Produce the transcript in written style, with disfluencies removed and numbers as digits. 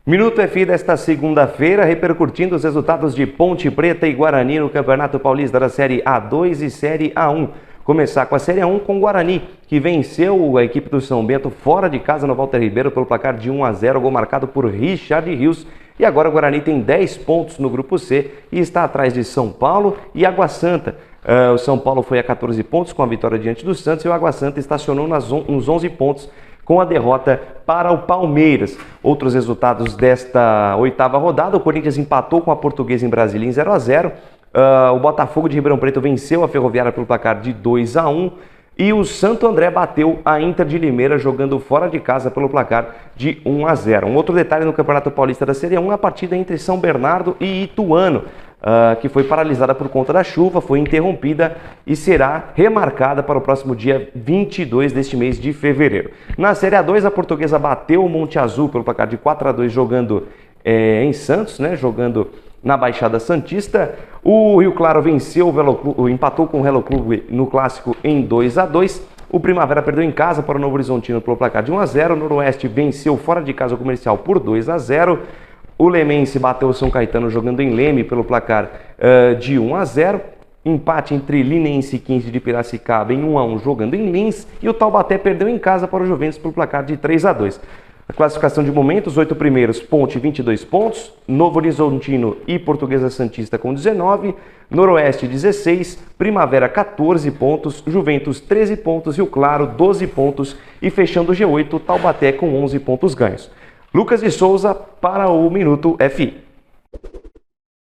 Minuto FI desta segunda-feira, repercutindo os resultados de Ponte Preta e Guarani no Campeonato Paulista da Série A2 e Série A1. Começar com a Série A1 com o Guarani, que venceu a equipe do São Bento fora de casa no Walter Ribeiro pelo placar de 1-0, gol marcado por Richard Rios. E agora o Guarani tem 10 pontos no Grupo C e está atrás de São Paulo e Água Santa. O São Paulo foi a 14 pontos com a vitória diante do Santos e o Água Santa estacionou nos 11 pontos com a derrota para o Palmeiras. Outros resultados desta oitava rodada: o Corinthians empatou com a Portuguesa em Brasília em 0-0. O Botafogo de Ribeirão Preto venceu a Ferroviária pelo placar de 2-1. E o Santo André bateu a Inter de Limeira jogando fora de casa pelo placar de 1-0. Um outro detalhe no Campeonato Paulista da Série A1, a partida entre São Bernardo e Ituano, que foi paralisada por conta da chuva, foi interrompida e será remarcada para o próximo dia 22 deste mês de fevereiro. Na Série A2, a Portuguesa bateu o Monte Azul pelo placar de 4-2 jogando em Santos, jogando na Baixada Santista. O Rio Claro venceu empatou com o Velo Clube no Clássico em 2-2. O Primavera perdeu em casa para o Novo Horizontino pelo placar de 1-0. O Noroeste venceu fora de casa o Comercial por 2-0. O Lemense bateu o São Caetano jogando em Leme pelo placar de 1-0. Empate entre Linense e 15 de Piracicaba em 1-1 jogando em Lins. E o Taubaté perdeu em casa para o Juventus pelo placar de 3-2. A classificação de momento: os 8 primeiros, Ponte 22 pontos, Novo Horizontino e Portuguesa Santista com 19, Noroeste 16, Primavera 14 pontos, Juventus 13 pontos e o Claro 12 pontos. E fechando o G8, Taubaté com 11 pontos ganhos. Lucas de Souza para o Minuto FI.